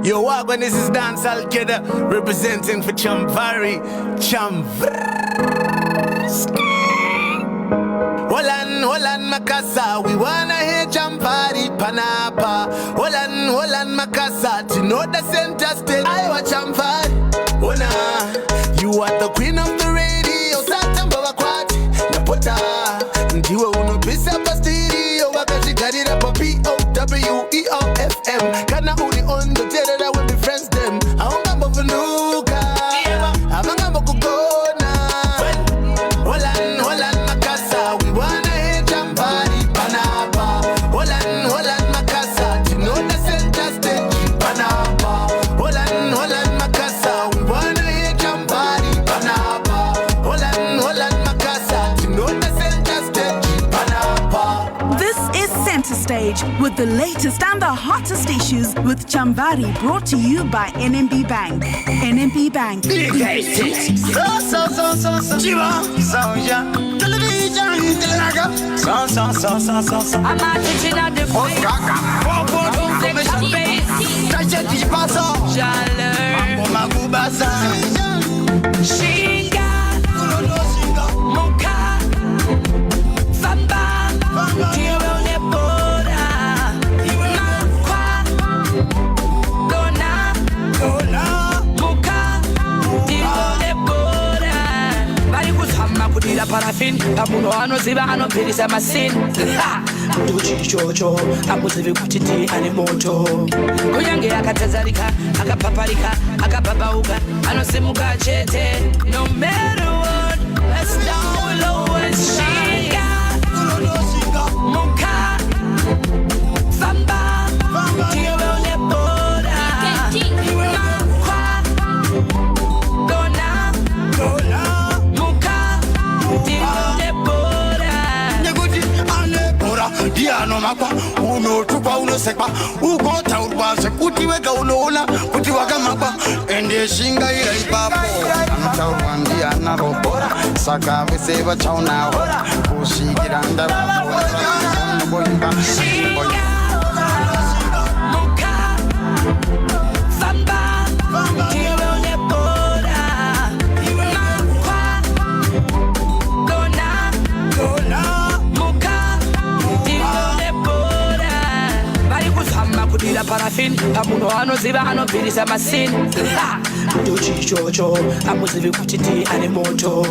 Yo, what when this is Dancehall Kid representing for Chamvari. Holan Makasa, we wanna hear Chamvari Panapa. Holan Makasa, to know the center stage. I watch Chamvari. Ona, you are the queen of the radio. Satan Babakwati, Napota. Ndiwe unobisa pastirio. Wakashi gari rapa POWEOFM. Kana uni on the terror that will be friends them. Aonga mbovunuka. Amanga mbokugona. Holan Makasa, we wanna hear Chamvari Panapa. Holan Makasa, to know the center stage Panapa. Holan Makasa, we wanna hear Chamvari Panapa. Holan Makasa, to know the center stage Panapa. This is Center Stage with the latest and the hottest issues with Chamvari, brought to you by NMB Bank. NMB Bank. La parafin, amuno anoziba anopirisa masin. Uchi chocho, amuzivi kutiti animoto. Kunyange akatazarika, akapaparika, akapapauka, anosimuka chete. No matter what, let's down will always shine. Muka, Famba, Tiro Nebora, Makwa, Dona, Diano mapa, uno tupa uno sekpa, ugo taurba sekuti wega unola, kuti waga mapa, ende shinga ila ipapo. Taurban diana robora, saka viseva chauna ora, kushi giranda boimba. La parafin, amuno anoziba anopirisa masin. Uchi chocho, amuzivi kutiti animoto.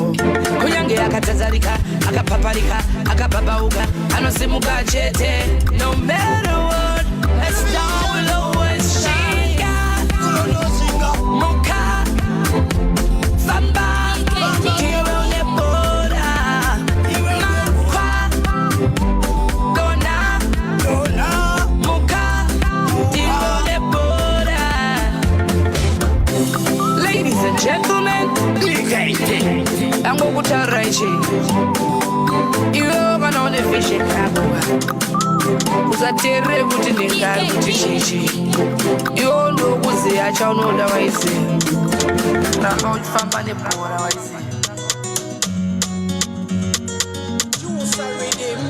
Kunyange akatazarika, akapaparika, akapapauka, anosimuka chete. No matter what, let's down will always shine. Muka, Famba, Tiro Nebora, Makwa, Dona, Muka. Ladies and gentlemen, I'm going to raise you. You're going to fish in Kabuga. Who's a terrible to the guy with the shishi? You all know who's the actual know the way I say. I'm going to find my neighbor. I say. You sorry, them.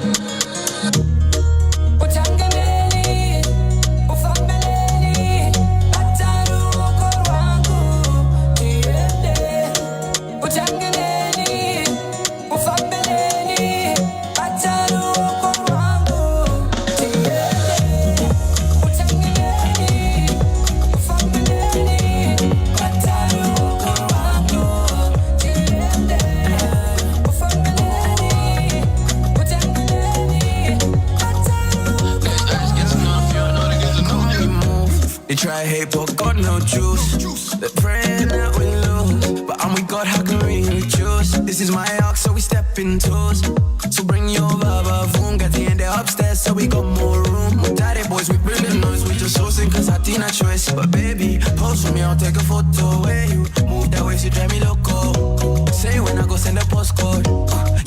Try hate, but God no juice. They're praying that we lose, but I'm with God, how can we choose? This is my arc, so we step in toes. So bring your baba boom, got the end upstairs, so we got more room. With daddy boys, we bring the noise, we just sourcing, cause I did not choice. But baby, pose for me, I'll take a photo. Where you move that way, so drive me loco. Say when I go send a postcode.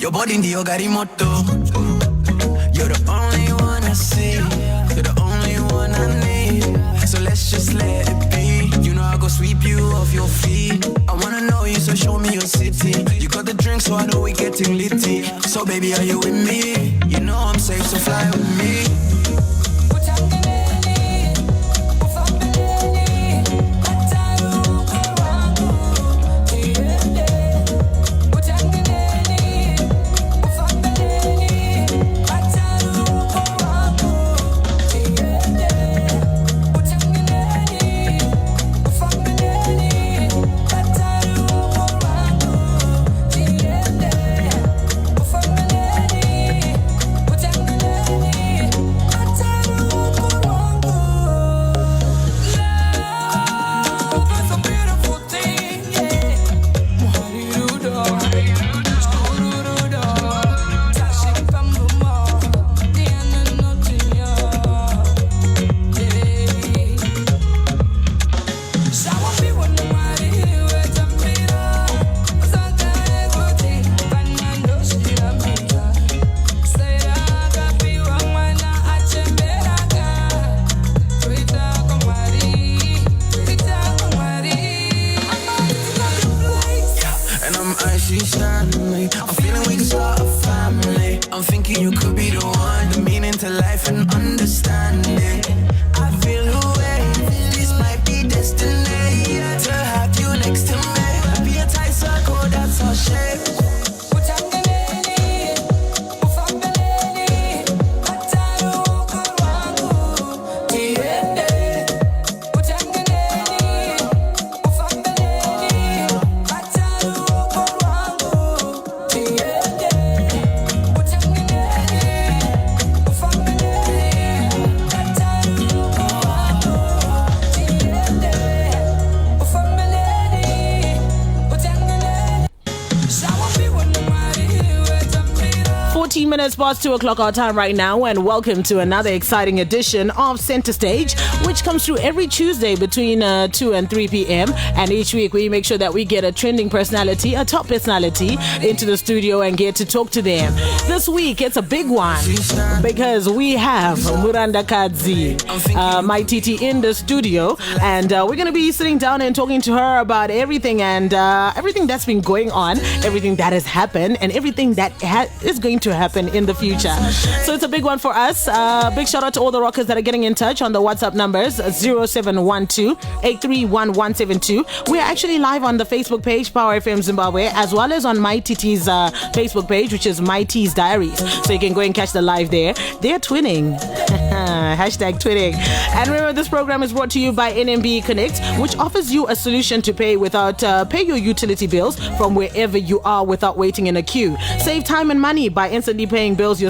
Your body in the Ogarimoto. You're the only one I see. You're the only one I need. So let's just let it be. You know I go sweep you off your feet. I wanna know you, so show me your city. You got the drink, so I know we getting litty. So baby, are you with me? You know I'm safe, so fly with me. minutes past 2 o'clock our time right now, and welcome to another exciting edition of Center Stage, which comes through every Tuesday between 2 and 3 p.m. And each week we make sure that we get a trending personality, a top personality, into the studio and get to talk to them. This week it's a big one because we have Muranda Kadzi, Mai Titi in the studio, and we're going to be sitting down and talking to her about everything and everything that's been going on, everything that has happened, and everything that is going to happen in the future. So it's a big one for us. Big shout out to all the rockers that are getting in touch on the WhatsApp numbers 0712-831-172. We're actually live on the Facebook page Power FM Zimbabwe, as well as on Mai Titi's Facebook page, which is Mai T's Diaries. So you can go and catch the live there. They're twinning. Hashtag twinning. And remember, this program is brought to you by NMB Connect, which offers you a solution to pay your utility bills from wherever you are without waiting in a queue. Save time and money by instantly paying bills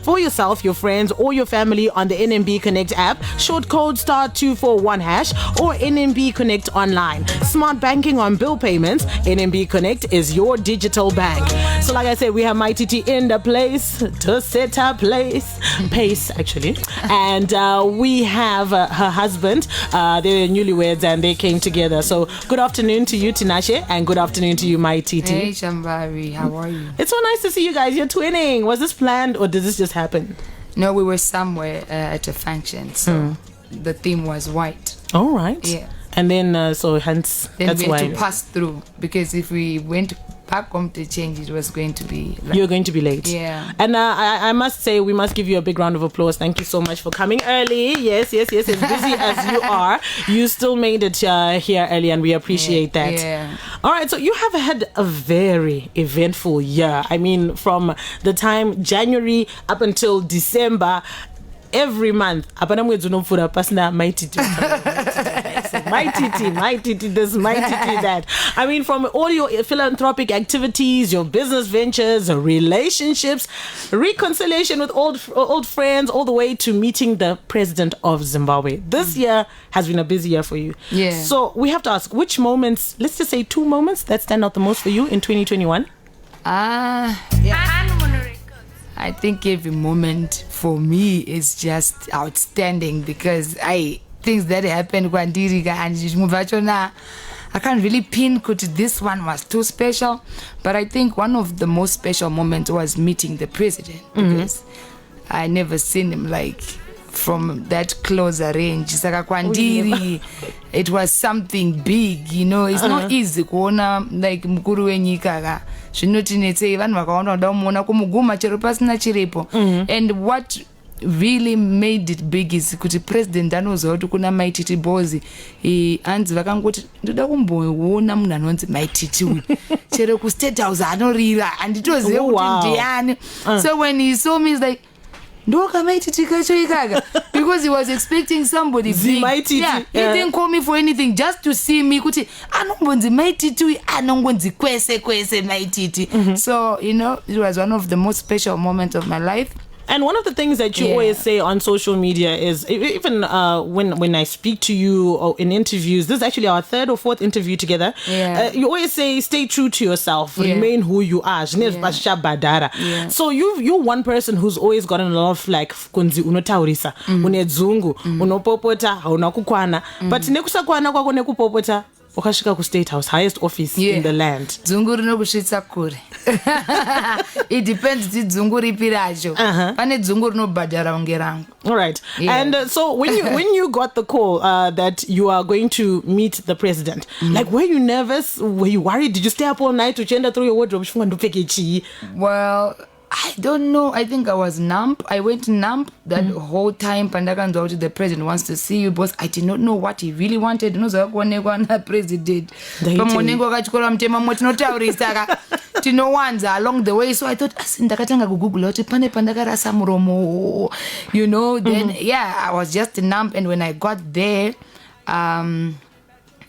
for yourself, your friends, or your family on the NMB Connect app, short code *241# or NMB Connect online. Smart banking on bill payments. NMB Connect is your digital bank. So like I said, we have Mai Titi in the place to set our pace actually. And we have her husband. They're newlyweds and they came together. So good afternoon to you, Tinashe, and good afternoon to you, Mai Titi. Hey, Shambari, how are you? It's so nice to see you guys. You're twinning. Was this planned or did this just happen? No, we were somewhere at a function, so the theme was white. All right. Yeah. And then, so hence, then that's we had why. to pass through, because if we went back home to change, it was going to be like, you're going to be late. Yeah. And I must say, we must give you a big round of applause. Thank you so much for coming early. Yes. As busy as you are, you still made it here early, and we appreciate that. Yeah. All right. So you have had a very eventful year. I mean, from the time January up until December, every month, Mai Titi, Mai Titi this, Mai Titi that. I mean, from all your philanthropic activities, your business ventures, relationships, reconciliation with old friends, all the way to meeting the president of Zimbabwe. This year has been a busy year for you. Yeah. So we have to ask, which moments, let's just say 2 moments that stand out the most for you in 2021? Yeah. I think every moment for me is just outstanding, because things that happened and I can't really pin this one was too special, but I think one of the most special moments was meeting the president, because I never seen him like from that closer range. It was something big, you know. It's not easy kuona like mkuru wenyika zvinotinetsei vanhu vakaona kuda kumuona kumuguma chero pasina chirepo. And what really made it big is kuti president anoziva kuti kuna Mai Titi bozi hanzi vakangoti ndoda kumboona munhu anonzi Mai Titi uyu chero ku State House anorira handitozive kuti ndiani. So when he saw me, he's like, because he was expecting somebody big. Yeah, he didn't call me for anything, just to see me kuti anombonzi Mai Titi anongonzi kwese Mai Titi. So, you know, it was one of the most special moments of my life. And one of the things that you always say on social media is, even when I speak to you or in interviews, this is actually our 3rd or 4th interview together. You always say, stay true to yourself, remain who you are. So you're one person who's always gotten a lot of like kunzi unotaurisa, unedzungu, unopopota, haunakukwana, but nekusakwana kwako nekupopota ukashika ku State House, highest office in the land. Dzungu rinokusvitsa kure. It depends dzungu ripi racho. Pane dzungu rinobhadhara unge rangu. All right. And so when you got the call that you are going to meet the president, like, were you nervous? Were you worried? Did you stay up all night to gender through your wardrobe? Well, I don't know. I think I was numb. I went numb that whole time. Pandakanzo, the president wants to see you, boss. I did not know what he really wanted. No, so the president. Along the way, so I thought, you know. Then I was just numb, and when I got there,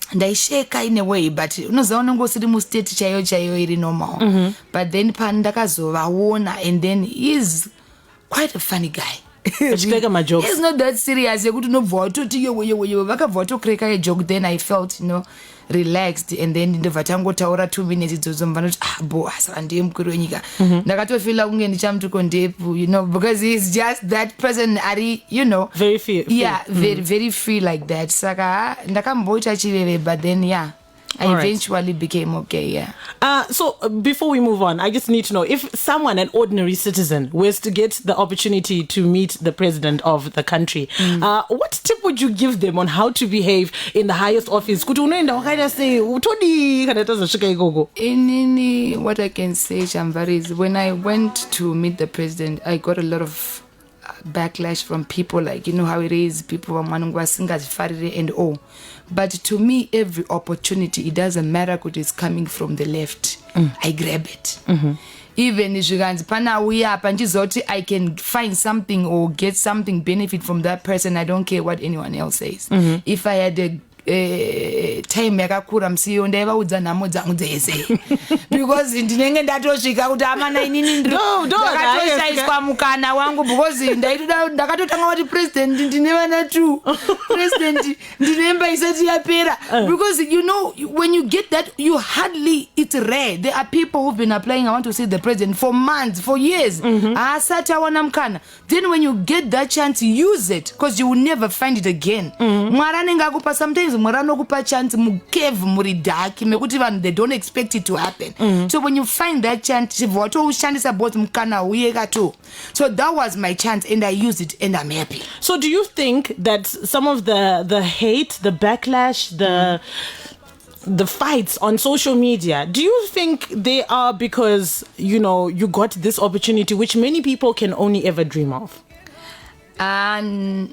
ndaisheka in a way, but unozaona ngosiri mu state chayo iri normal. But then pandakazovaona, and then he's quite a funny guy. It's not that serious. You could no vote to you vote create a joke. Then I felt, relaxed, and then in the vatango taura 2 minutes it's boss and him kuronika. Nagato feel like to condepu, because he's just that person very free. Yeah, very free like that. Saka ndakambota but then I eventually became okay, So before we move on, I just need to know if someone, an ordinary citizen, was to get the opportunity to meet the president of the country, what tip would you give them on how to behave in the highest office? What I can say, Chamvari, is when I went to meet the president, I got a lot of backlash from people, like how it is, people and all. But to me, every opportunity, it doesn't matter if it's coming from the left, I grab it. Even if I can find something or get something benefit from that person, I don't care what anyone else says. If I had a time yakakura msiyo ndaivaudza nhamo dzangu dzese because ndinenge ndatosvika kuti amana inini ndakatoshaiswa mukana wangu because ndakatotanga kuti president ndine vana 2 president ndinemba isati yapera because when you get that it's rare. There are people who've been applying, I want to see the president for months, for years, asati awana mukana. Then when you get that chance, use it because you will never find it again. Mwarani ngakupa sometimes mwaranokupa chance mukeve muri dark mekuti vanhu they don't expect it to happen. So when you find that chance, voto ushandisa both mukana uyeka too. So that was my chance and I used it and I'm happy. So do you think that some of the hate, the backlash, the fights on social media, do you think they are because you got this opportunity which many people can only ever dream of? And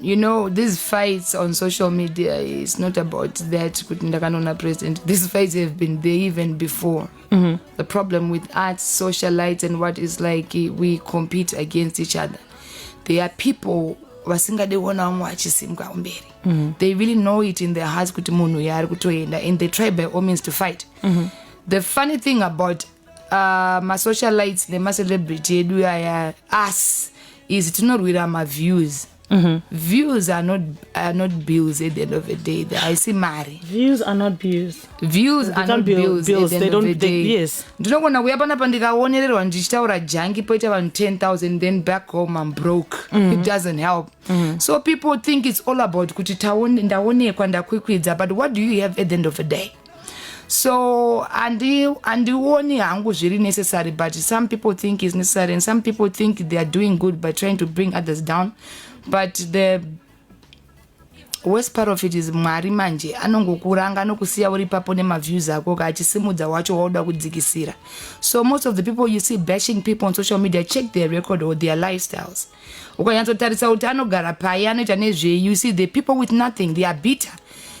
these fights on social media is not about that president. These fights have been there even before. The problem with arts, socialites, and what is like we compete against each other. There are people they really know it in their hearts and they try by all means to fight. The funny thing about my socialites, the celebrity, us, is to not with my views. Views are not bills at the end of the day. I see Mari. Views are not bills. Views are not bills. They don't. Yes. Don't wanna we hapana pandika onererwa ndichitaura jangi poita vanhu 10,000 then back home I'm broke. It doesn't help. So people think it's all about kuti ndaonekwa ndakwikwidza, but what do you have at the end of the day? So andioni hangu zviri necessary, but some people think it's necessary and some people think they are doing good by trying to bring others down. But the worst part of it is Mwari manje anongokuranga nokusiya uri papo nemaviews ako achisimudza wacho wauda kudzikisira. So most of the people you see bashing people on social media, check their record or their lifestyles. Ukanyatsotarisa kuti anogara pai anoita nezvei, you see the people with nothing, they are bitter.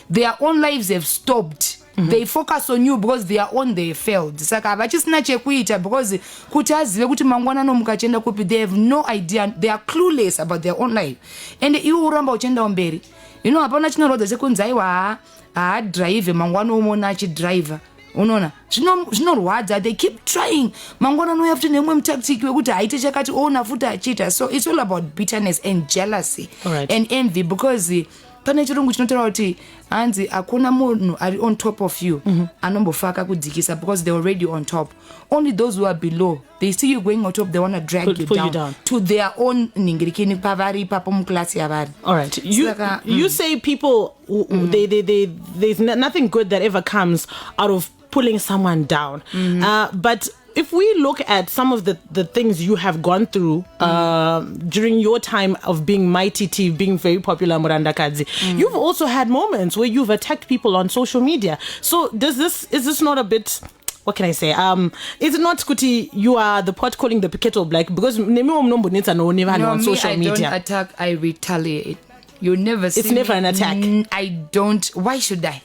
Their own lives have stopped. They focus on you because they are on they failed. Saka vachisina chekuita because kuti azive kuti mangwana nomukachenda kupi, they have no idea, they are clueless about their own life. And iwe uramba uchenda mberi. Hapana chinorodza sekunzi aiwa drive mangwana umona achidriver. Unoona zvinorwadza, they keep trying. Mangwana noyafuti nemwe mutactic wekuti haite chakati ona futa achita. So it's all about bitterness and jealousy and envy because pane chirungu chinotaura kuti hanzi akuna munhu ari on top of you anombofaka kudzikisa because they're already on top. Only those who are below, they see you going on top, they want to drag you down to their own ningirikini pavari papo muklasi yavari. All right, you say people there's nothing good that ever comes out of pulling someone down, but if we look at some of the things you have gone through during your time of being Mai Titi, being very popular Muranda Kadzi, you've also had moments where you've attacked people on social media. So is this not a bit, what can I say? Is it not kuti you are the pot calling the kettle black? Because on social media. I don't attack, I retaliate. You never see it's never an attack. I don't. Why should I?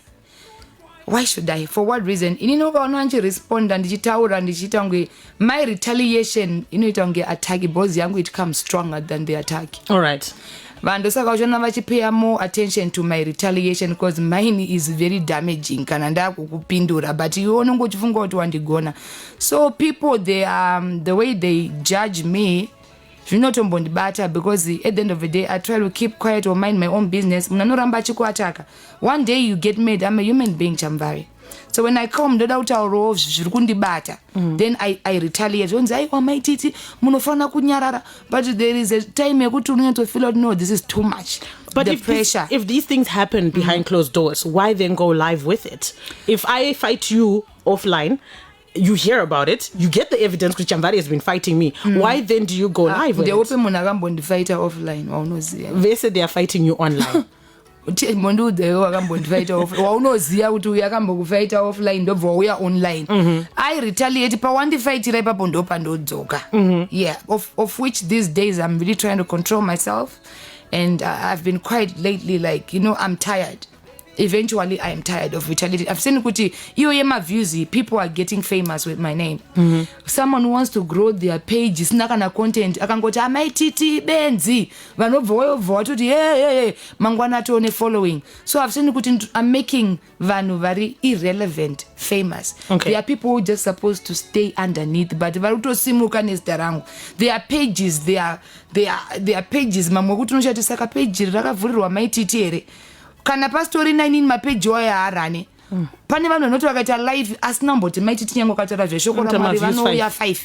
Why should I? For what reason? Respond and my retaliation attack because it comes stronger than the attack. All right. Pay more attention to my retaliation because mine is very damaging. But so people, they the way they judge me zvinotombondibata because at the end of the day I try to keep quiet or mind my own business. Munhu anoramba achikuataka, one day you get mad. I'm a human being, Chamvari. So when I come ndoda kutaurawo zviri kundibata, then I retaliate. Onzi aiwa Mai Titi munofana kunyarara, but there is a time yekuti unotsofeel out, no, this is too much. But the pressure. If these things happen behind closed doors, why then go live with it? If I fight you offline, you hear about it, you get the evidence which Chamvari has been fighting me. Why then do you go live with it? Offline. They said they are fighting you online. Waunoziva kuti uyu akambokufaita offline ndobva uya online. I retaliate pawandifaitira ipapo ndopandodzoka. Yeah, of which these days I'm really trying to control myself, and I've been quite lately like, I'm tired. Eventually I am tired of retaliating. I've seen kuti iyo my views, people are getting famous with my name. Someone who wants to grow their page, sina kana content, akangoti Mai Titi benzi vanobva vatoti hey mangwana tone following. So I've seen kuti I'm making vanhu very irrelevant famous. There are people who are just supposed to stay underneath, but varutosimuka nezita rangu. There are pages, there are pages mamwe kuti unoshati saka page rakavhurirwa Mai Titi here. Kana pastori 9 mapage waya harane. Pane vanhu vanoti vakaita live asina mboti Mai Titi nyango kataura zveshoko raMwari vanouya 5.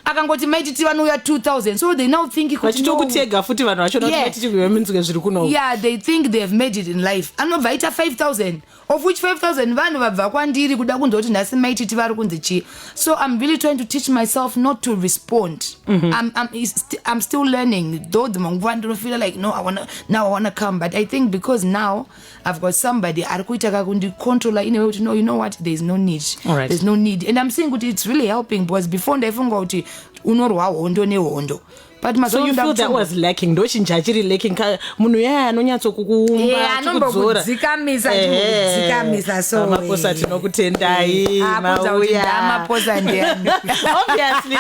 Akangoti Mai Titi vanouya 2000. So they now think vachitokutega futi vanhu vacho kuti Mai Titi kuyeminzike zviri kuno. Yeah, they think they have made it in life. Anobva ita 5000, of which 5000 vanhu vabva kwandiri kuda kunzoti nhasi Mai Titi vari kunzi chi. So I'm really trying to teach myself not to respond. I'm still learning. Though the manguva ndinofeel like no, I wanna come, but I think because now I've got somebody arikuita kakundi controller in a way to know, you know what, there's no need. Right. There's no need. And I'm saying it's really helping, because before ndaifunga kuti unorwa hondo nehondo. But so you feel that was lacking? Ndochinjachiri lacking munhu yaya anonyatso kukuumba anombokudzikamisa so maposa tinokutendai mauya. Obviously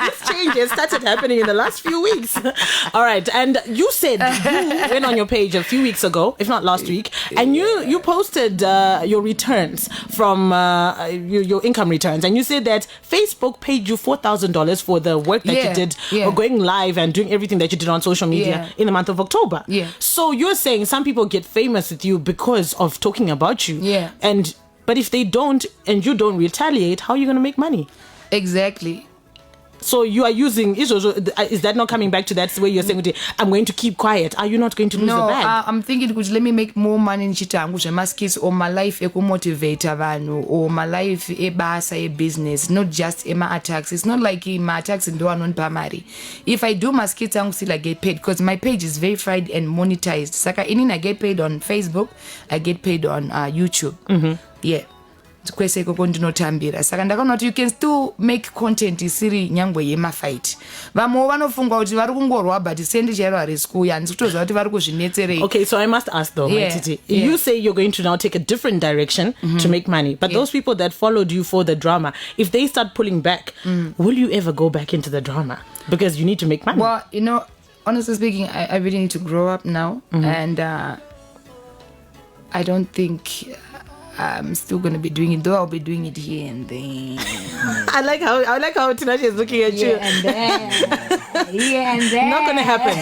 this change has started happening in the last few weeks. All right, and you said you went on your page a few weeks ago, if not last week, and you posted your returns from your income returns, and you said that Facebook paid you $4,000 for the work that you did going live and doing everything that you did on social media in the month of October. So you're saying some people get famous with you because of talking about you. But if they don't and you don't retaliate, how are you going to make money? Exactly. So you are using, is that not coming back to that where you're saying, I'm going to keep quiet? Are you not going to lose the bag? No, I'm thinking, let me make more money in chitangu skills, or my life motivate vanhu, or my life basa business, not just my attacks. It's not like my attacks in doa non pamari. If I do my skills, I still get paid, because my page is verified and monetized. Saka I get paid on Facebook, I get paid on YouTube. Yeah. Kwese koko ndinotambira saka ndakaona kuti you can still make content isiri nyangwe yemafight. Vamwe vanofunga kuti vari kungorwa, but sendi chairo harisi kuuya, handisi kutoziva kuti vari kuzvinetserei. Okay, so I must ask though, Mai Titi, you say you're going to now take a different direction to make money, but those people that followed you for the drama, if they start pulling back, will you ever go back into the drama? Because you need to make money. Well, honestly speaking, I really need to grow up now, and I don't think I'm still going to be doing it, though I'll be doing it here and then. I like how Tinashe is looking at you. And then. Yeah, and then. Not going to happen.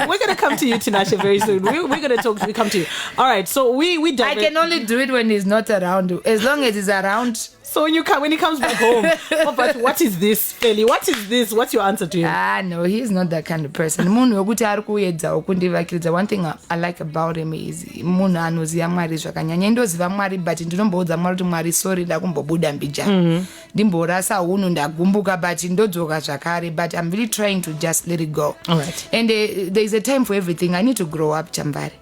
We're going to come to you, Tinashe, very soon. We're going to talk. We come to you. All right. So we I can only do it when he's not around. As long as he's around. So when he comes back home, but what is this, Feli? What is this? What's your answer to him? No, he's not that kind of person. One thing I like about him is munhu anoziva Mwari zvakanyanya. Ndoziva Mwari, but ndinomboudza Mwari kuti Mwari sorry ndakumbobuda mbija. Ndimborasa hunhu ndagumbuka, but ndodzoka zvakare. But I'm really trying to just let it go. All right. And there's a time for everything. I need to grow up, Chamvari.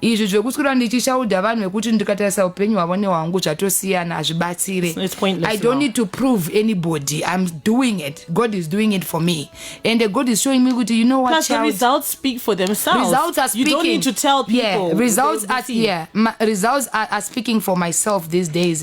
Izvi zvokuswera ndichishaudha vanhu vekuti ndikatarisa upenyu hwavo nehwangu zvatosiyana hazvibatsire. It's pointless. I don't need to prove anybody. I'm doing it. God is doing it for me. And God is showing me, you know what, plus child? The results speak for themselves. Results are speaking. You don't need to tell people. Yeah, results are speaking for myself these days.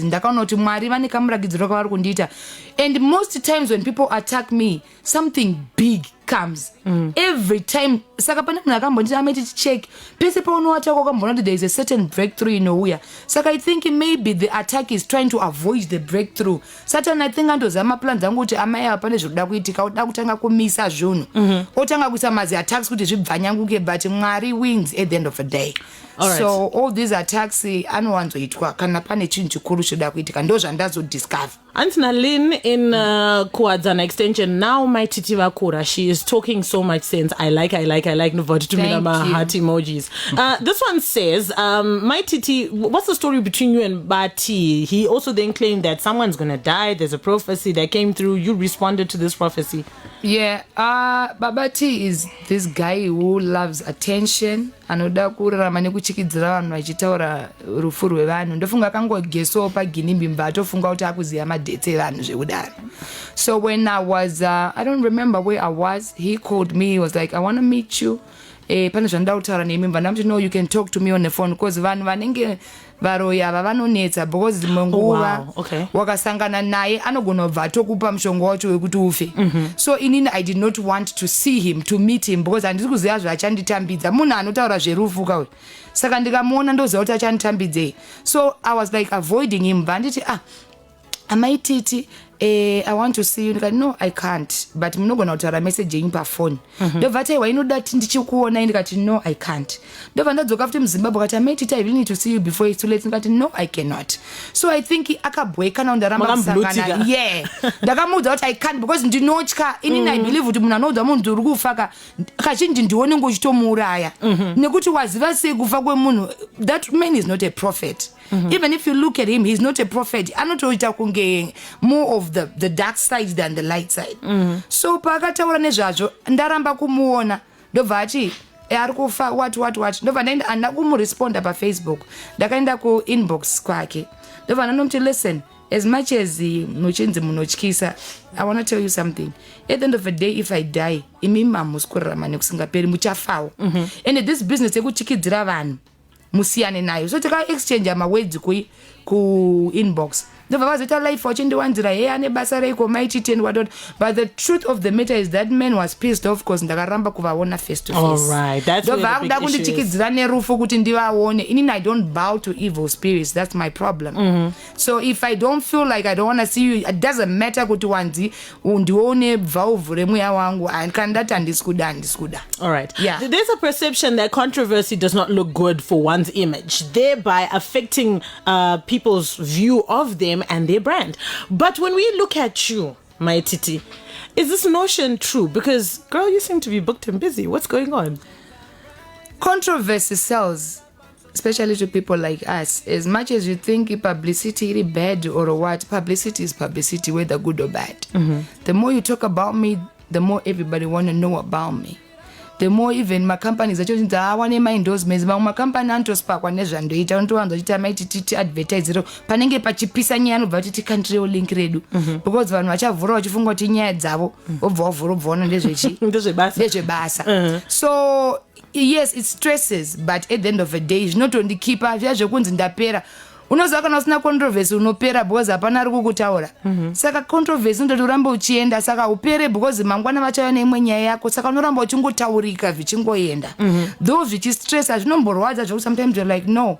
And most times when people attack me, something big comes. Every time saka pane munhu akambonditi amai titi check pese paunowata kwakambona kuti there is a certain breakthrough inouya saka I think maybe the attack is trying to avoid the breakthrough Satan I think andozama plans angu kuti amai apa pane zvikuda kuitika uda kutanga kumisa zvinhu otanga kuisa mazi attacks kuti zvibvanyanguke but Mwari wins at the end of the day. Right. So all these attacks anowanzoitwa kana pane chinhu chikuru choda kuitika ndo zvandazodiscover. Antina Lynn in Kuadzana extension now Mai Titi vakura she is talking so much sense. I like Novati to me my heart emojis. This one says Mai Titi, what's the story between you and Bati? He also then claimed that someone's going to die. There's a prophecy that came through. You responded to this prophecy. Yeah, Babati is this guy who loves attention. Anoda kurarama nekuchikidzira vanhu vachitaura rufu rwevanhu ndofunga kangogeso paginimbi mbatofunga kuti akuziya madate evanhu zvekudaro. So when I was I don't remember where I was, he called me. He was like, I want to meet you. Pane zvandida kutaura nemi ndamti no, you can talk to me on the phone because vanhu vanenge varoya vanonetsa because munguva wakasangana naye anogona kubva atokupa mushonga wacho wekuti ufe. So inini I did not want to see him, to meet him because handisi kuziva zvachanditambidza munhu anotaura zverufu kauye saka ndikamuona ndoziva kuti achanditambidzei. So I was like avoiding him vanditi Mai Titi I want to see you. No, I can't. But munogona kutaura message yenyu pafone. Ndobva taiwa inoda kuti ndichikuona ndikati no, I can't. Ndobva ndadzoka futi muZimbabwe kati Mai Titi I really need to see you before it's too late. Ndikati no, I cannot. So I think akabweka na ndaramba kusangana. Yeah. Ndakamuudza kuti I can't because ndinotya. Inini I believe kuti munhu anoudza munhu uri kufa kazhinji ndione ngochitomuuraya. Nekuti waziva sei kufa kwemunhu. That man is not a prophet. Even if you look at him, he's not a prophet. Anotoita kunge more of the dark side than the light side. So pakataura nezvazvo ndaramba kumuona ndobva ati ari kufa what ndobva ndaenda kumuresponda paFacebook ndakaenda kuinbox kwake ndobva ndanomti listen, as much as muchinzi munotyisa, I want to tell you something. At the end of the day, if I die imi mamuskurarama nekusingaperi muchafawo. And this business yekuchikidzira vanhu musiyane nayo. So tika exchange amawords ku inbox. Ndobva vazoita life wachindiwanzira hey ane basa reiko Mai Titi and what. But the truth of the matter is that man was pissed off because ndakaramba kuvaona face to face. All right, that's where the big issue is. Kundichikidzira nerufu kuti ndivaone. Inini I don't bow to evil spirits. That's my problem. So if I don't feel like I don't want to see you, it doesn't matter kuti wanzi undione bva uvhure mweya wangu kandati handisikuda. All right. Yeah. There's a perception that controversy does not look good for one's image, thereby affecting people's view of them and their brand. But when we look at you, Mai Titi, is this notion true? Because, girl, you seem to be booked and busy. What's going on? Controversy sells, especially to people like us. As much as you think publicity is bad or what, publicity is publicity, whether good or bad. The more you talk about me, the more everybody want to know about me. The more even my companies are choosing I want my endorsements, my company antosparkwa nezvandoita untowanza kuti Mai Titi advertise panenge pachipisa nyaya nobva kuti country link redu because vanhu vachavhura vachifunga kuti nyaya dzavo obva obvaona ndezvebasa. So yes, it stresses, but at the end of the day zvinotondikipa zviya zvekunzi ndapera. Unoziva kana usina controversy unopera because hapana ari kukutaura. Saka controversy ndoti uramba uchienda saka upere because mangwana vachauya neimwe nyaya yako saka unoramba uchingotaurika zvichingoenda. Though zvichistressa zvinomborwadza zvokuti sometimes you're like no,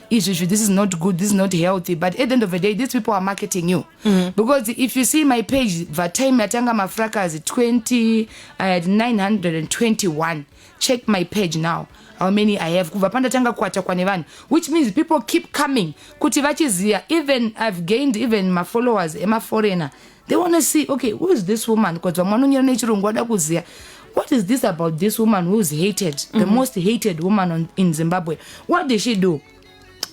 this is not good, this is not healthy, but at the end of the day these people are marketing you. Because if you see my page, that time yatanga mafracas 921. Check my page now. How many I have kuva pandatanga kuacha kwa nevanhu, which means people keep coming kuti vachiziya. Even I've gained even my followers foreigner, they want to see okay, who is this woman, because vamwe vanonyora nechirungu vada kuziya what is this about this woman who is hated, the most hated woman in Zimbabwe. What did she do?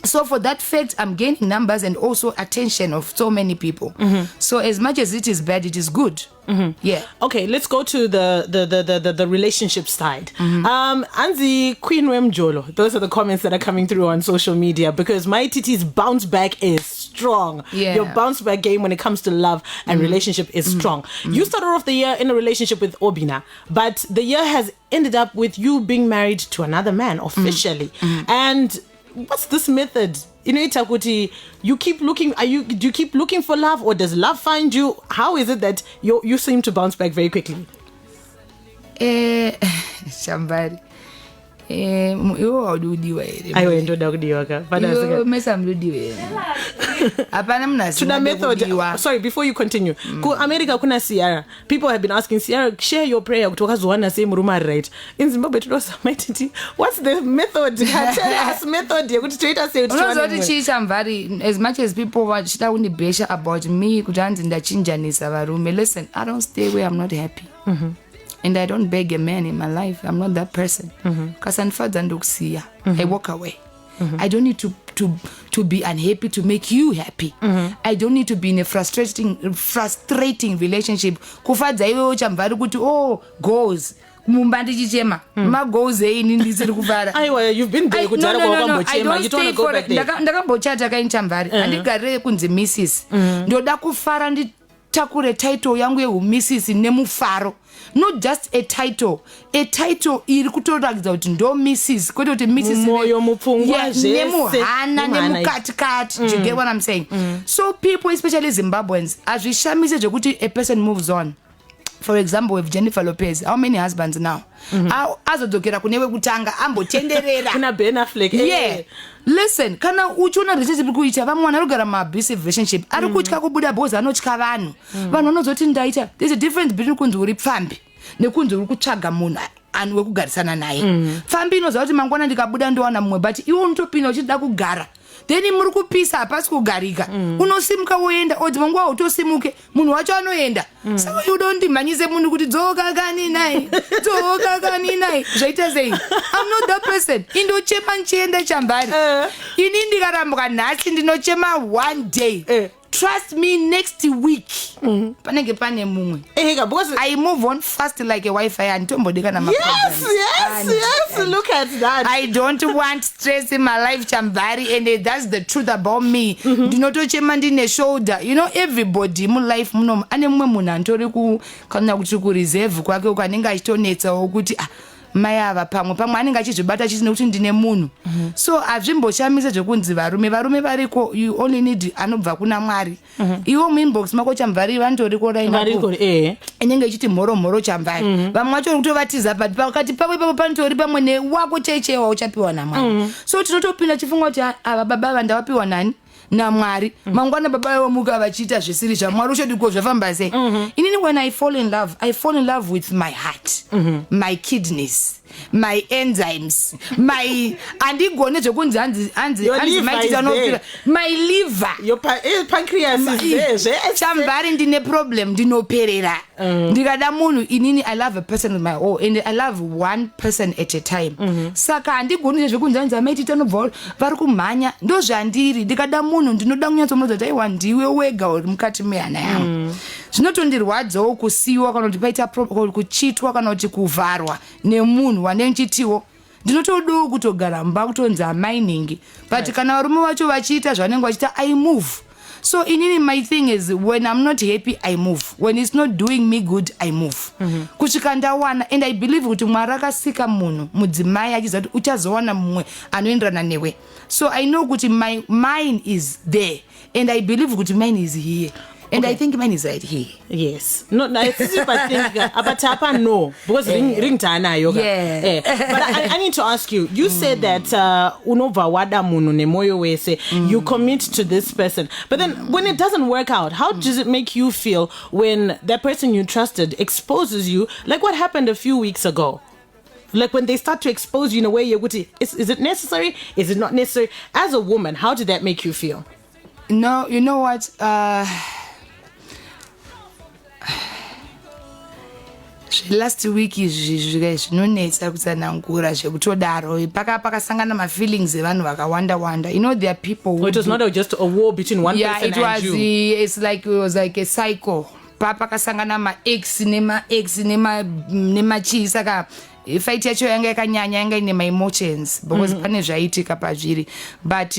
So for that fact, I'm gaining numbers and also attention of so many people. So as much as it is bad, it is good. Yeah. Okay, let's go to the relationship side. Anzi Queen Wemjolo, those are the comments that are coming through on social media because Mai Titi's bounce back is strong. Yeah. Your bounce back game when it comes to love and relationship is strong. You started off the year in a relationship with Obina, but the year has ended up with you being married to another man officially. And what's this method? You know, Itakuti, you keep looking. Do you keep looking for love, or does love find you? How is it that you seem to bounce back very quickly? Chambari. You how do you way? I went to dog dioka. You mess am do you. Apana mna Tuna method. Sorry, before you continue. Ku America kuna Sierra. People have been asking Sierra, share your prayer kutoka Zoana same room, right? In Zimbabwe tudosa Mai Titi. What's the method? Tell us method. You could straight us say to Chambari. As much as people want to besha about me, kujanzi ndachinjanisa varume. Listen, I don't stay where I'm not happy. And I don't beg a man in my life. I'm not that person. Because I walk away. I don't need to be unhappy to make you happy. I don't need to be in a frustrating relationship. Kufadza iwe Chambari kuti goals. Mumbandi chichema. Ma goals ini ndisiri kuvara. Aiwa, you've been there kujara kwa kwambochema. You don't want to go back there. Ndakambochata kai Chambari. Andigare kunzi Mrs. Ndoda kufara takure title yangu yeumisizi nemufaro. Not just a title iri kutoratidza kuti ndo Mrs. kwete kuti Mrs. moyo mupfungwa zvese nemuhana nemukatikati. You get what I'm saying? So people, especially Zimbabweans, azvishamise zvekuti a person moves on. For example, with Jennifer Lopez, how many husbands now? Azodokera kunewe kutanga ambotenderera. Kuna Ben Affleck. Yeah. Listen, kana uchona relationship kuita vamwana rogara ma abusive relationship. Ari kutyaka kubuda boza anotya vanhu. Vanhu vanozoti ndaita. There's a difference between kunzi uri pfambi nekunzi uri kutsvaga munhu ani wekugarisana naye. Pfambi inoziva kuti mangwana ndikabuda ndowana mumwe, but iwe unotopinda uchida kugara. Then muri kupisa hapasi kugarika. Unosimuka woenda, oti manguva utosimuke, munhu wacho anoenda. Saka you don't manyise munhu kuti dzoka kani naye. Zvaita sei? I'm not that person. Indochema nchienda Chambari. Ini ndikarambuka nhasi ndinochema one day. Trust me, next week. Panenge pane mumwe. Because I move on fast like a Wi-Fi and tombodeka na Yes, look at that. I don't want stress in my life, Chambari, and that's the truth about me. Ndinotochema ndine shoulder. You know, everybody mu life muno ane mumwe munhu antori kana kuti ku reserve kwake ukanenge achitonetsa ukuthi mayava pamwe anenge achizvibata chisina kuti ndine munhu. So azvimboshamise zvekunzi varume variko, you only need anobva kuna Mwari. Iwo muinbox mako Chambari vantoriko rainako inenge ichiti mhoro Chambari. Vamwe vacho kutovatiza but pakati pamwe papo panitori pamwe newako chechewa uchapiwa naMwari. So tinotopinda chifunga kuti ava baba vandawapiwa nani naMwari. Mangwana baba vomuka vachiita zvisiri zvaMwari uchadiko zvafamba sei. Inini when I fall in love with my heart, my kidneys, my enzymes, my andigone zvekunzi hanzi maitita my liver, your pancreas is there. Chambari ndine problem ndinoperera. Ndikada munhu inini I love a person with my all and I love one person at a time. Saka andigone zvekunzi hanzi maitita nobva vari kumhanya ndo zvandiri. Ndikada munhu ndinoda kunyatsomuudza kuti aiwa ndiwe wega uri mukati mehana yangu. Zvinotondirwadzawo kusiyiwa kana kuti paita kuchitwa kana kuti kuvharwa nemunhu wanenge chitiwo. Ndinotodawo kutogara mba kutonzi mining, but kana varume vacho vachiita zvanenge vachiita I move. So inini my thing is when I'm not happy I move. When it's not doing me good I move. Kusvika ndawana, and I believe kuti Mwari akasika munhu mudzimai achiziva kuti uchazowana mumwe anoenderana newe. So I know kuti mine is there and I believe kuti mine is here. And I think mine is right here. Yes. No, it's if I think about no, because ring tana yoga. Yeah. But I need to ask you. You said that unova wada munu ne moyo wese. You commit to this person, but then when it doesn't work out, how does it make you feel when that person you trusted exposes you? Like what happened a few weeks ago. Like when they start to expose you in a way you're going to, is it necessary? Is it not necessary? As a woman, how did that make you feel? No, you know what? Last week zvinonetsa kutsanangura zvekutodaro pakasangana mafeelings evanhu vakawanda. You know, there are people who it was not just a war between one person and you. It was like a cycle. Pakasangana ma-ex nema-chi saka fight yacho yanga yakanyanya yanga ine my emotions because pane zvaitika pazviri. But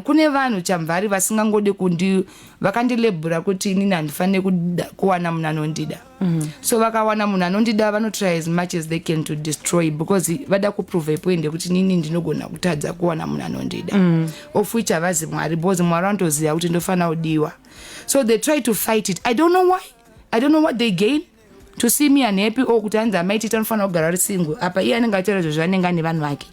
kune vanhu Chambari vasingangode vakandilebhura kuti inini handifane kuwana munhu anondida. So vakawana munhu anondida vanotry as much as they can to destroy because vada kuprove a point yekuti nini ndinogona kutadza kuwana munhu anondida. Of which havazi Mwari because Mwari anotoziva kuti ndofana kudiwa. So they try to fight it. I don't know why. I don't know what they gain. to see me unhappy or kuti anzi Mai Titi anofanira kugara ari single apa iye anenge ataura izvo zvanenge ane vanhu vake.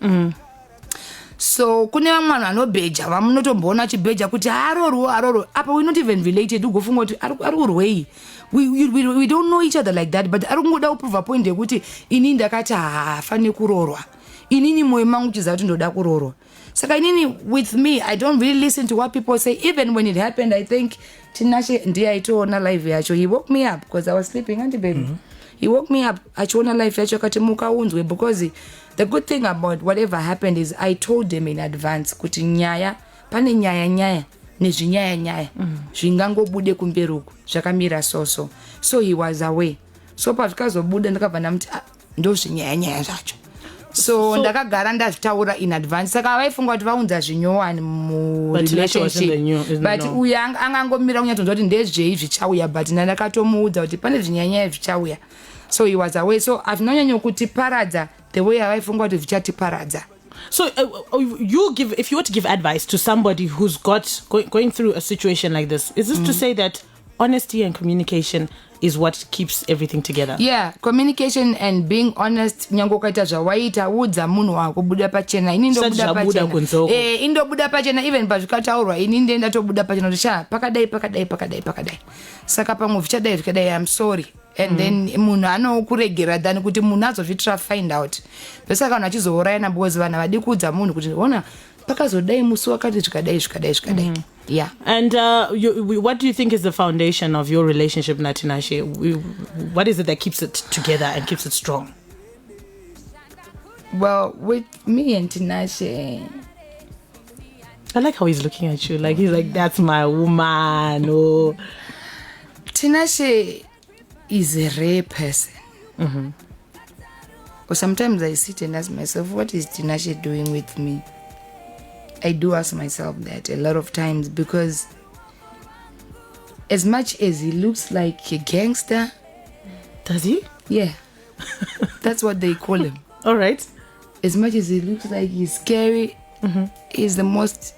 So kune vamwe vanhu vanobheja vamunotomboona achibheja kuti aroro apa we're not even related ugofunga kuti ari kurwei. We don't know each other like that, but ari kungoda kuprova point yekuti ini ndakati hafani kurorwa, inini moyo mangu chiziva kuti ndoda kurorwa. Saka inini with me I don't really listen to what people say. Even when it happened, I think Tinashe ndiye aitoona live yacho. He woke me up because I was sleeping, auntie baby. He woke me up achiona live yacho akati muka unzwe, because the good thing about whatever happened is I told them in advance kuti nyaya pane nyaya nezvinyaya zvingangobude kumberi uku zvakamira so he was away. So pazvikazobuda ndakabva ndamuti ndo zvinyaya zvacho. So ndakagara ndazvitaura in advance. Saka vaifunga kuti vaunza zvinyowani murelationship, but uyu angangomira kunyatonzwa kuti ndezvei zvichauya, but ndakatomuudza kuti pane zvinyanya zvichauya. So he was away. So avinonyanya kutiparadza the way avaifunga kuti zvichatiparadza. So if you were to give advice to somebody who's going through a situation like this, is this to say that honesty and communication is what keeps everything together? Yeah, communication and being honest. Nyango kaita zvawaita udza munhu wako buda pachena. Ini ndobuda pachena. Indobuda pachena even pazvikataurwa. Ini ndenda tobuda pachena ndisha pakadai. Saka pamwe zvichadai I'm sorry. And then munhu anokuregera than kuti munhu azozvitira find out. Besaka kana achizourayana because vana vadi kuudza munhu kuti ona pakazodai musi wakati zvikadai. Yeah. And what do you think is the foundation of your relationship, Tinashe? What is it that keeps it together and keeps it strong? Well, with me and Tinashe, I like how he's looking at you. Like he's like, that's my woman. Oh. Tinashe is a rare person. Or sometimes I sit and ask myself, what is Tinashe doing with me? I do ask myself that a lot of times, because as much as he looks like a gangster. Does he? Yeah. That's what they call him. All right. As much as he looks like he's scary, he's the most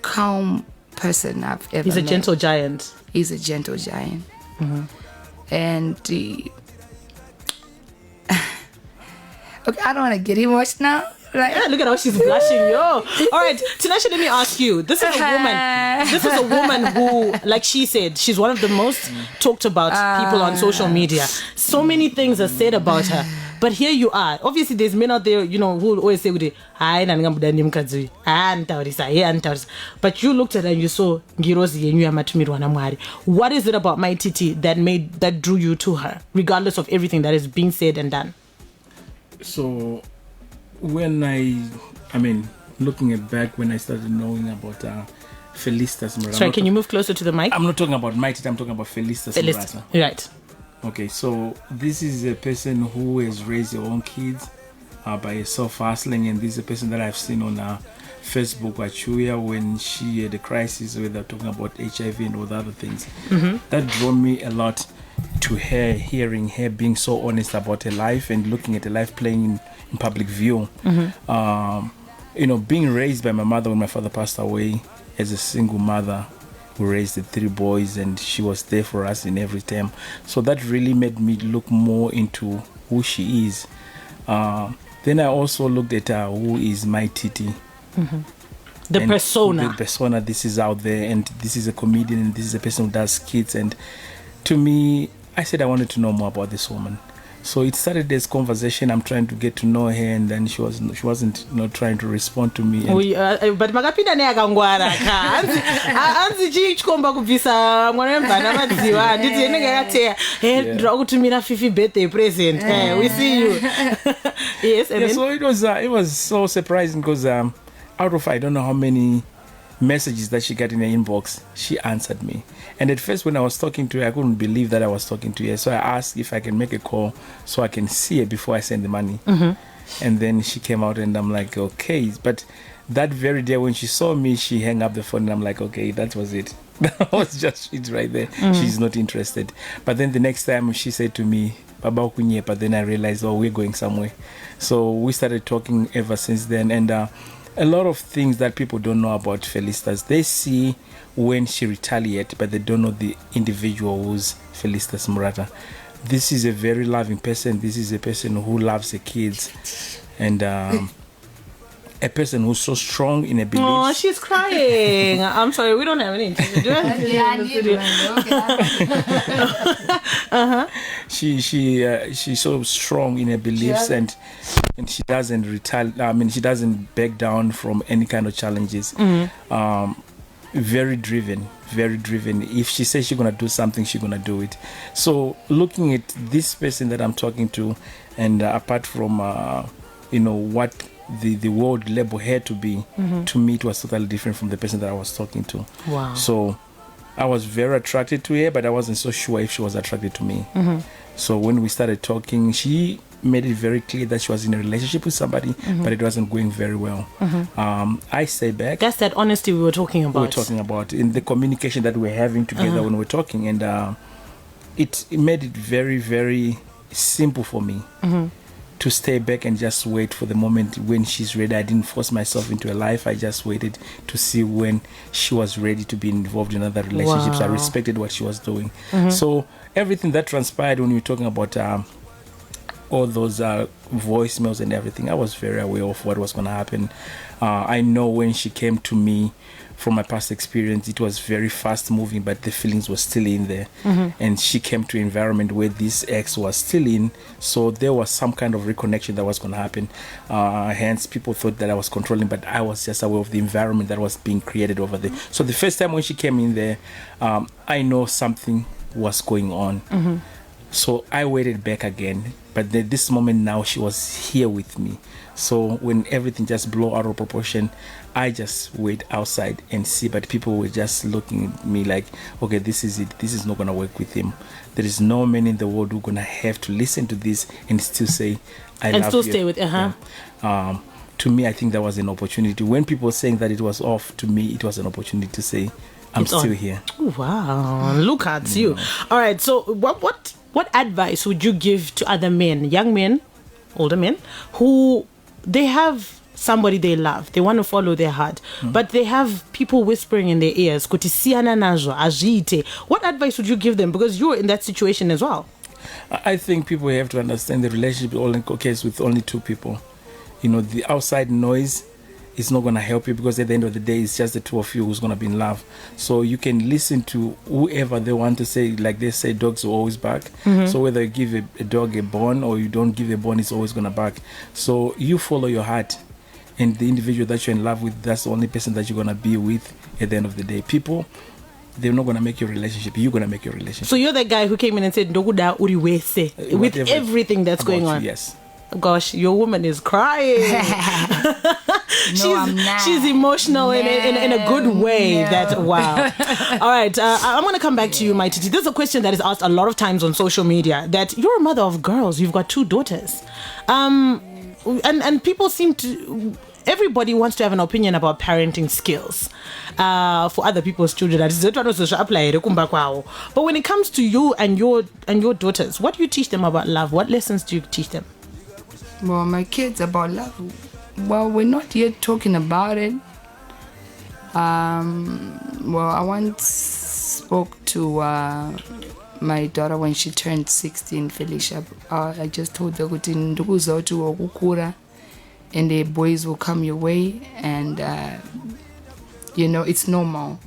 calm person I've ever met. He's a gentle giant. He's a gentle giant. And okay, I don't want to get emotional. Like, yeah, look at how she's blushing, yo. All right, Tinashe, let me ask you. This is a woman who, like she said, she's one of the most talked about people on social media. So many things are said about her. But here you are. Obviously, there's men out there, who always say, but you looked at her and you saw what is it about Mai Titi that drew you to her, regardless of everything that is being said and done? So when looking at back when I started knowing about Felicitas Murata. Sorry, can you move closer to the mic? I'm not talking about Mai Titi, I'm talking about Felicitas Murata. Right. Okay, so this is a person who has raised her own kids by herself hustling, and this is a person that I've seen on Facebook, Achuya, when she had a crisis where they're talking about HIV and all the other things. That drew me a lot to her, hearing her being so honest about her life and looking at her life playing in public view. Being raised by my mother when my father passed away as a single mother. We raised the 3 boys and she was there for us in every term. So that really made me look more into who she is. Then I also looked at who is Mai Titi. The persona. The persona, this is out there, and this is a comedian, and this is a person who does skits. And to me, I said I wanted to know more about this woman. So it started this conversation. I'm trying to get to know her, and then she wasn't trying to respond to me. But magapinda ne akangwara ka anzi chikomba kubvisa mwana wemvana madziwa nditi enenge yakateya ndira kutumira Fifi birthday present. We see you. Yes, yeah, so it was so surprising because out of I don't know how many messages that she got in her inbox, she answered me. And at first when I was talking to her, I couldn't believe that I was talking to her. So I asked if I can make a call so I can see her before I send the money. And then she came out and I'm like, okay. But that very day when she saw me, she hung up the phone and I'm like, okay, that was it. That was just it right there. She's not interested. But then the next time she said to me, Baba Okunye, but then I realized, we're going somewhere. So we started talking ever since then. And a lot of things that people don't know about Felicitas, they see when she retaliates, but they don't know the individual who's Felicitas Murata. this is a very loving person. This is a person who loves the kids, and a person who's so strong in a belief. Oh, she's crying. I'm sorry, we don't have any interview. Do She's so strong in her beliefs, and she doesn't she doesn't back down from any kind of challenges. Very driven. If she says she's gonna do something, she's gonna do it. So looking at this person that I'm talking to, and apart from what the world label had to be, to me it was totally different from the person that I was talking to. Wow. So I was very attracted to her, but I wasn't so sure if she was attracted to me. So when we started talking, she made it very clear that she was in a relationship with somebody, but it wasn't going very well. I say back. That's that honesty we were talking about. In the communication that we're having together when we're talking, and it made it very, very simple for me to stay back and just wait for the moment when she's ready. I didn't force myself into her life. I just waited to see when she was ready to be involved in other relationships. Wow. I respected what she was doing. So everything that transpired when we were talking about all those voicemails and everything, I was very aware of what was going to happen. I know when she came to me, from my past experience, it was very fast moving, but the feelings were still in there. And she came to an environment where this ex was still in, so there was some kind of reconnection that was going to happen. Hence, people thought that I was controlling, but I was just aware of the environment that was being created over there. So the first time when she came in there, I know something was going on. So I waited back again, but this moment now she was here with me. So when everything just blew out of proportion, I just wait outside and see, but people were just looking at me like, okay, this is it. This is not going to work with him. There is no man in the world who's going to have to listen to this and still say, I love you. And still stay with, to me, I think that was an opportunity. When people were saying that it was off, to me, it was an opportunity to say, I'm still here. Oh, wow, look at you. All right, so what advice would you give to other men, young men, older men, who they have somebody they love, they want to follow their heart, but they have people whispering in their ears, what advice would you give them? Because you're in that situation as well. I think people have to understand the relationship only occurs with only two people. The outside noise is not going to help you, because at the end of the day, it's just the two of you who's going to be in love. So you can listen to whoever they want to say, like they say, dogs will always bark. So whether you give a dog a bone or you don't give a bone, it's always going to bark. So you follow your heart, and the individual that you're in love with, that's the only person that you're going to be with at the end of the day. People, they're not going to make your relationship. You're going to make your relationship. So you're the guy who came in and said, Ndoguda uriwese, with everything that's going on. Yes. Gosh, your woman is crying. I'm not. She's emotional in a good way. No. That wow. All right, I'm going to come back to you, Mai Titi. This is a question that is asked a lot of times on social media. That you're a mother of girls. You've got 2 daughters, and people seem to. Everybody wants to have an opinion about parenting skills for other people's children. But when it comes to you and your daughters, what do you teach them about love? What lessons do you teach them? Well, my kids about love, well, we're not yet talking about it. Well, I once spoke to my daughter when she turned 16, Felicia. I just told her, and the boys will come your way, and it's normal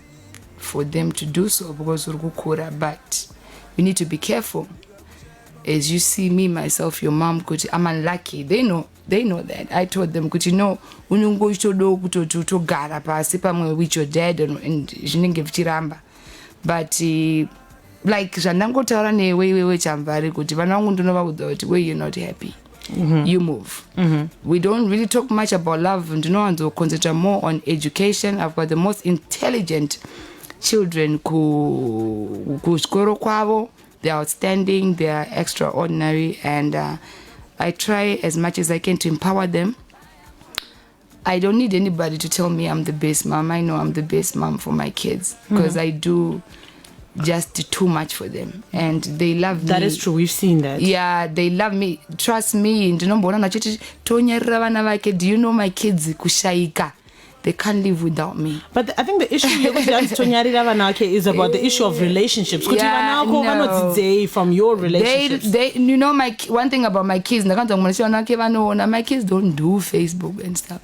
for them to do so, because but we need to be careful. As you see me, myself, your mom, I'm unlucky. They know that. I told them, when you go to gara with your dad and chiramba. But like where you're not happy, you move. We don't really talk much about love, and concentrate more on education. I've got the most intelligent children they're outstanding, they're extraordinary, and I try as much as I can to empower them. I don't need anybody to tell me I'm the best mom. I know I'm the best mom for my kids, because I do just too much for them, and they love me. That is true, we've seen that. Yeah, they love me. Trust me. Do you know my kids kushaika? they can't live without me. But I think the issue is about the issue of relationships. Yeah, no. From your relationships. They you know, one thing about my kids, my kids don't do Facebook and stuff.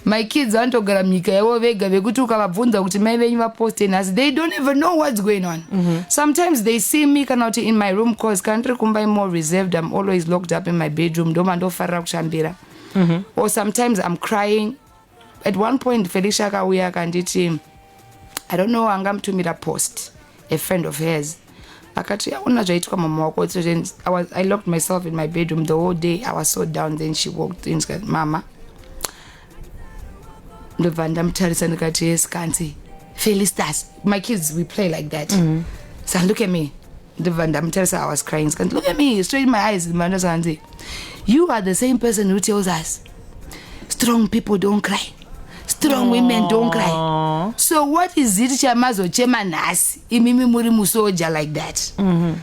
My kids vanotogara munyika yavo vega vekuti ukavabvunza kuti mai venyu vaposte nhasi, they don't even know what's going on. Sometimes they see me kana kuti in my room, cause country kumba more reserved, I'm always locked up in my bedroom, ndoma ndofarira kushambira. Or sometimes I'm crying. At one point Felicia akauya akanditi, I don't know, angamutumira post, a friend of hers akati yaona zvaiitwa mama wako. I locked myself in my bedroom the whole day. I was so down. Then she walked in, said, Mama, ndobva ndamutarisa ndikati yes kanzi Felicitas, my kids we play like that. So look at me, ndobva ndamutarisa, I was crying, look at me straight in my eyes, mandasanzi, you are the same person who tells us strong people don't cry, strong women don't cry. So what is it chamazo chema nasi imimi muri musoja like that?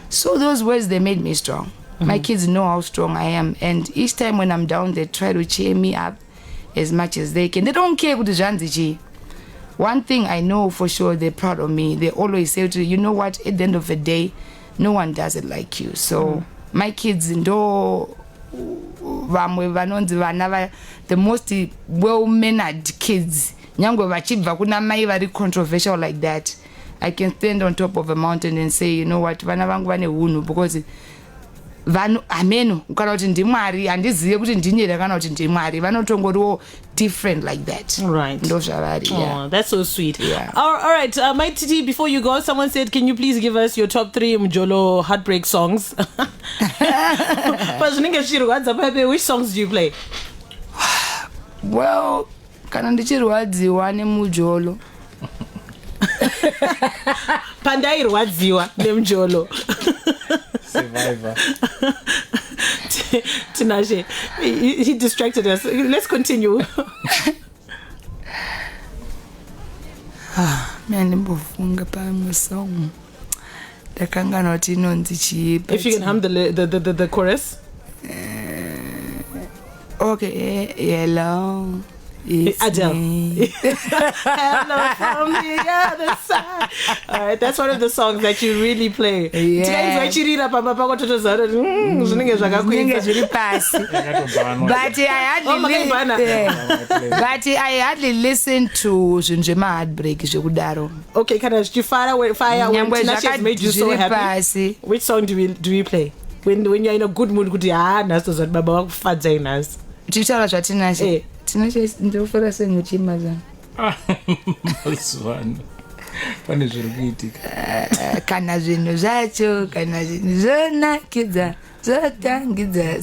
So those words, they made me strong. My kids know how strong I am, and each time when I'm down they try to cheer me up as much as they can. They don't care what the. One thing I know for sure, they're proud of me. They always say to you, you know what, at the end of the day, no one does it like you. So my kids, the most well-mannered kids, very controversial like that, I can stand on top of a mountain and say, you know what, because vanhu ameno ukana kuti ndimwari handizive kuti ndinyere kana kuti ndimwari, vanotongoriwo different like that. Right. Ndo zvavari. Oh, that's so sweet. Yeah. All right, Mai Titi, before you go, someone said, can you please give us your top 3 Mjolo heartbreak songs? Which songs do you play? Well, kana ndichirwadziwa neMujolo. Pandai rwadziwa neMjolo. Survivor. Tinashe, he distracted us. Let's continue. Mandimbofunga pamwe song. Ndakangana kuti inonzi chiipa. If you can hum the chorus. Okay, hello. Adele. Hello from the other side. All right, that's one of the songs that you really play. Yeah. But I hardly listen to Zunjema Heartbreak. Okay, can I fire when Tinashe has made you so happy? Which song do we play? When you're in a good mood, good Tinashe ndofara sengochimaza. Pane zviri kuitika. Kana zvinhu zvacho, kana zvinhu zvonakidza, zvotangidza.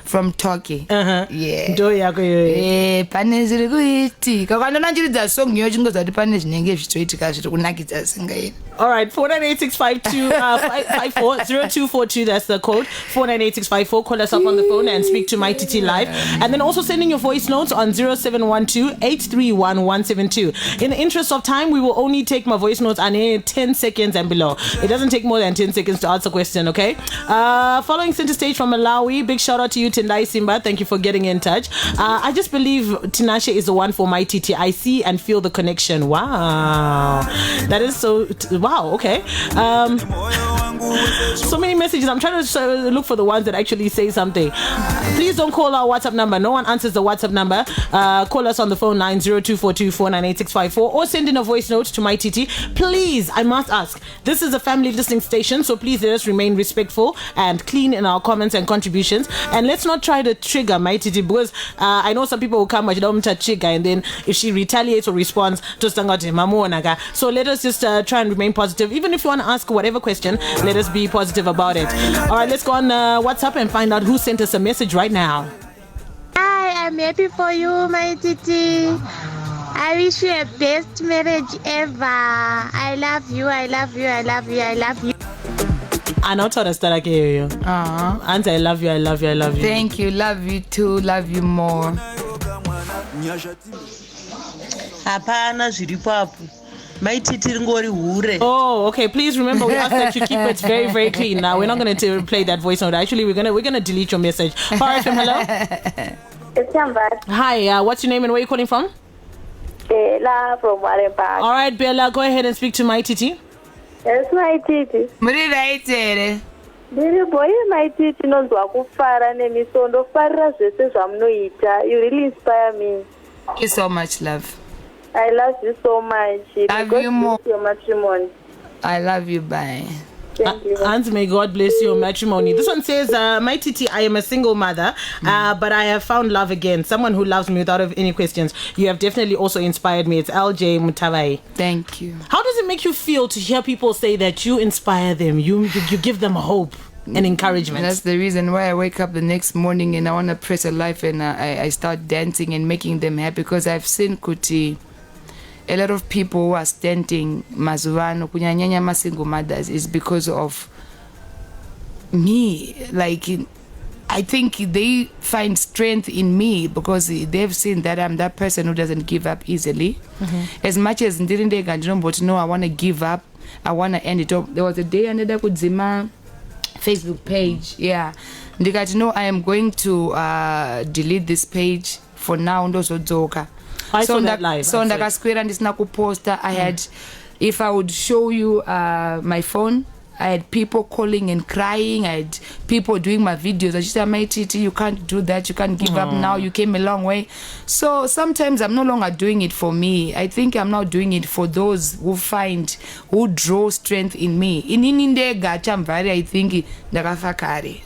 From Turkey. Yeah. Ndo yako yoyo. Pane zviri kuitika. Kana ndanjiridza song yo chingoza kuti pane zvinenge zvichiitika zviri kunakidza singaini. All right, 498-652-540242. That's the code. 498-654. Call us up on the phone and speak to Mai Titi live. And then also send in your voice notes on 0712-831-172. In the interest of time, we will only take my voice notes on 10 seconds and below. It doesn't take more than 10 seconds to answer a question, okay? Following center stage from Malawi, big shout out to you, Tendai Simba. Thank you for getting in touch. I just believe Tinashe is the one for Mai Titi. I see and feel the connection. Wow. That is so... Wow, okay. So many messages. I'm trying to look for the ones that actually say something. Please don't call our WhatsApp number. No one answers the WhatsApp number. Call us on the phone line 0242498654 or send in a voice note to Mai Titi. Please, I must ask. This is a family listening station, so please let us remain respectful and clean in our comments and contributions. And let's not try to trigger Mai Titi, because I know some people will come and don't trigger, and then if she retaliates or responds, so let us just try and remain positive. Even if you want to ask whatever question, let us be positive about it. All right, let's go on WhatsApp and find out who sent us a message right now. Hi, I'm happy for you, Mai Titi. I wish you a best marriage ever. I love you, I love you, I love you, I love you. I know to understand you. Auntie, I love you, I love you, I love you. Thank you, love you too, love you more. Hapana zviripo apo. Mai Titi ngori hure. Oh, okay. Please remember, we ask that you keep it very, very clean. Now we're not going to play that voice note. Actually, we're gonna delete your message. Power FM, hello. It's Chambari. Hi. What's your name and where are you calling from? Bella from Warempa. All right, Bella, go ahead and speak to Mai Titi. Yes, Mai Titi. Muri right here. Ndiri boy Mai Titi nonzwa kufara nemisondo farira zvese zvamunoita. You really inspire me. Thank you so much, love. I love you so much. Love you more. Your matrimony. I love you, bye. Thank you. And may God bless your matrimony. This one says, Mai Titi, I am a single mother, but I have found love again. Someone who loves me without any questions. You have definitely also inspired me. It's LJ Mutavai. Thank you. How does it make you feel to hear people say that you inspire them? You give them hope and encouragement. That's the reason why I wake up the next morning and I want to press a life and I start dancing and making them happy, because I've seen Kuti. A lot of people who are standing mazuvano kunyanyanya ma single mothers is because of me. Like, I think they find strength in me because they've seen that I'm that person who doesn't give up easily. As much as but no, I want to give up, I want to end it up. There was a day I ended with Zima Facebook page. Yeah, ndikati no, I am going to delete this page for now. Ndozozoka. So ndakaswera ndisina kuposta. I had, if I would show you my phone, I had people calling and crying. I had people doing my videos. I just said, Mai Titi, you can't do that. You can't give up now. You came a long way. So sometimes I'm no longer doing it for me. I think I'm now doing it for those who draw strength in me. I think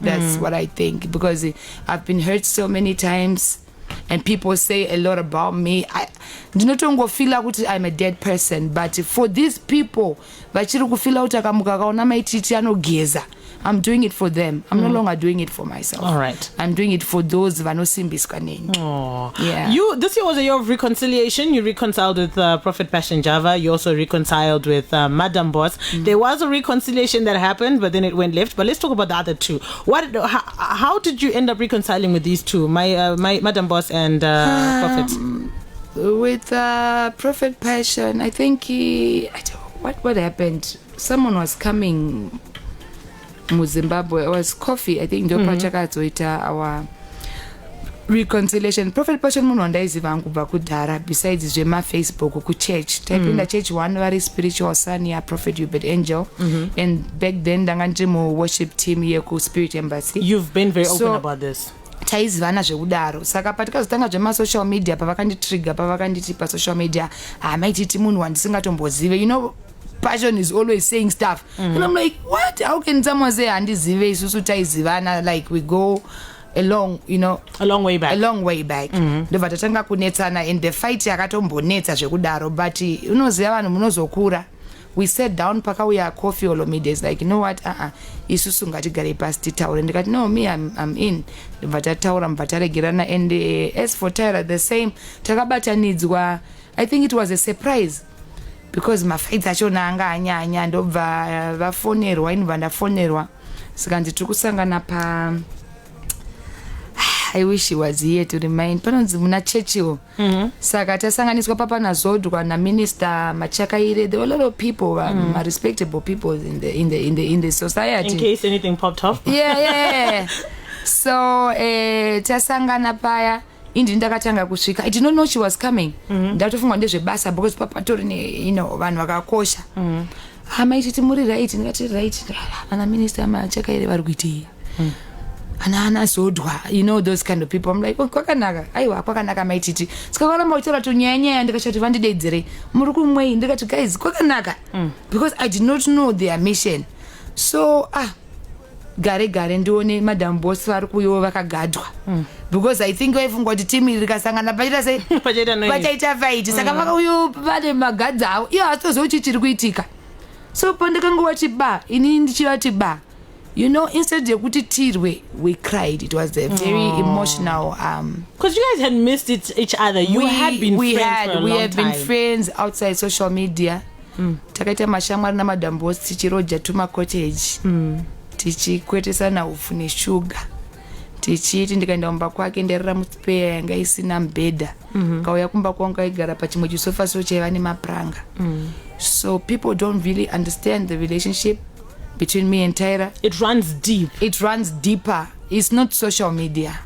that's what I think, because I've been hurt so many times. And people say a lot about me. I do not feel like I'm a dead person, but for these people, I'm doing it for them. I'm no longer doing it for myself. All right. I'm doing it for those vanosimbiskaneni. Oh. Yeah. This year was a year of reconciliation. You reconciled with Prophet Passion Java. You also reconciled with Madam Boss. There was a reconciliation that happened, but then it went left. But let's talk about the other two. How did you end up reconciling with these two, my Madam Boss and Prophet? With Prophet Passion, I think what happened? Someone was coming Zimbabwe. It was Coffee, I think. Our reconciliation. Prophet Passion besides my Facebook ku church. Type church one very spiritual son here, Prophet Hubert Angel. And back then danganjimo worship team here ku Spirit Embassy. You've been very open about this. Taizvana zvekudaro saka patika zotanga zvema-social media pavakanditrigger pavakanditi pa-social media Mai Titi munhu wandisingatombozive, Passion is always saying stuff and I'm like, what? How can someone say handizive isusu taizivana, like we go a long way back ndobva tatanga kunetsana and the fight yakatombonetsa zvekudaro, but unoziva vanhu munozokura. We sat down pakauya Coffee Olomide is like, you know what, isusu ngatigare pasi titaure. Ndikati no, me I'm in. Ndobva tataura mubva taregerana, and as for Tyra the same, takabatanidzwa. I think it was a surprise because mafights achona anga anyanya, ndobva vafonerwa, inobva ndafonerwa, saka ndiri kusangana pa I wish he was here to remind. Panonzi muna chechiwo. Saka tasanganiswa papa na Zodwa na Minister Machakaire. There were a lot of people, respectable people in the society. In case anything popped up. Yeah. So tasangana paya. Indi ndakatanga kusvika. I did not know she was coming. Ndatofunga ndezvebasa because papa tori vanhu vakakosha. Mai Titi muri right, ndikati right. Ana Minister Machakaire vari kuitii. Ana Zodwa, those kind of people. I'm like, kwakanaka. Aiwa, kwakanaka Mai Titi. Sikakaramba kutora tunyanya ndikachati vandidedzere. Muri kumwei ndikati guys, kwakanaka. Because I did not know their mission. So, gare ndione Madam Boss vari kuyo vakagadwa. Because I think vaifungwa kuti team rikasangana pachaita fight. Saka vakauyo vane magadza avo. Iyo hatoziva kuti chiri kuitika. So pandakangowati ini ndichivati instead yekuti tirwe, we cried. It was a very emotional because you guys had missed each other. We had been friends outside social media. Takaita mashamwari na Madam Boss tichiroja tuma cottage. Tichikwetesana ufu neshuga. Tichiti ndikaenda kumba kwake nderera muspare yanga isina mbedha. Kauya kumba kwangu aigara pachimwe chisofa chaiva nemapuranga. So people don't really understand the relationship between me and Tyra. It runs deep. It runs deeper. It's not social media.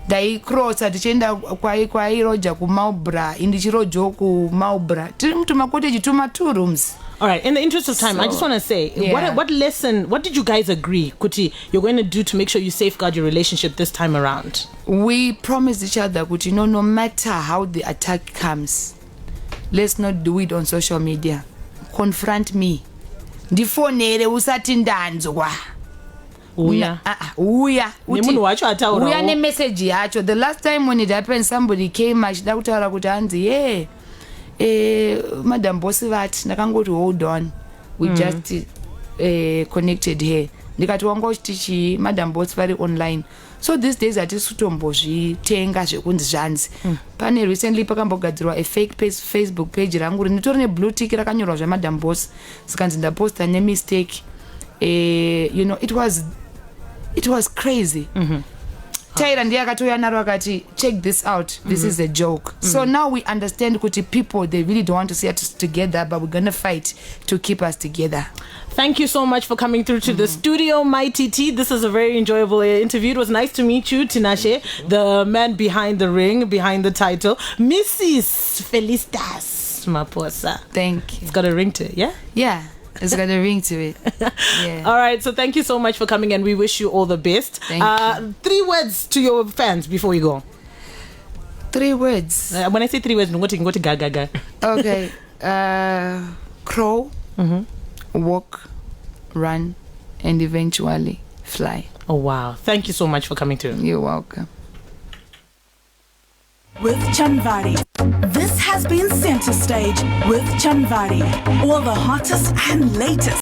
ndaicrossa tichienda kwairoja kumaubra indichirojawo kumaubra tiri mutumakoteji tuma 2 rooms. All right, in the interest of time, I just want to say, what lesson, what did you guys agree, Kuti, you're going to do to make sure you safeguard your relationship this time around? We promised each other, Kuti, no matter how the attack comes, let's not do it on social media. Confront me. Ndifonere usati ndanzwa. Uya ne message yacho. The last time when it happened, somebody came achida kutaura kuti hanzi Madam Bossy vati ndakangoti hold on, we just connected here. Ndikati wanga uchitichi Madam Bossy vari online. So these days hatisi kutombozvitenga zvekunzi zvanzi. Pane recently pakambogadzirwa a fake page, Facebook page rangu rinitori ne blue tick rakanyorwa zvaMadam Bossy. Sikanzi ndaposta ne mistake. You know, it was crazy. Taira ndiye akatoya naro akati check this out, this is a joke. So now we understand kuti people, they really don't want to see us together, but we're gonna fight to keep us together. Thank you so much for coming through to the studio, Mai Titi. This was a very enjoyable interview. It was nice to meet you, Tinashe, the man behind the ring, behind the title, Mrs. Felicitas Maposa. Thank you. It's got a ring to it, yeah? Yeah. It's got a ring to it. Yeah. All right, so thank you so much for coming, and we wish you all the best. Thank you. 3 words to your fans before we go. 3 words. When I say 3 words, I'm going to go to gaga. Okay. Crawl, walk, run, and eventually fly. Oh, wow. Thank you so much for coming through. You're welcome. With Chamvari. This has been Center Stage with Chamvari. All the hottest and latest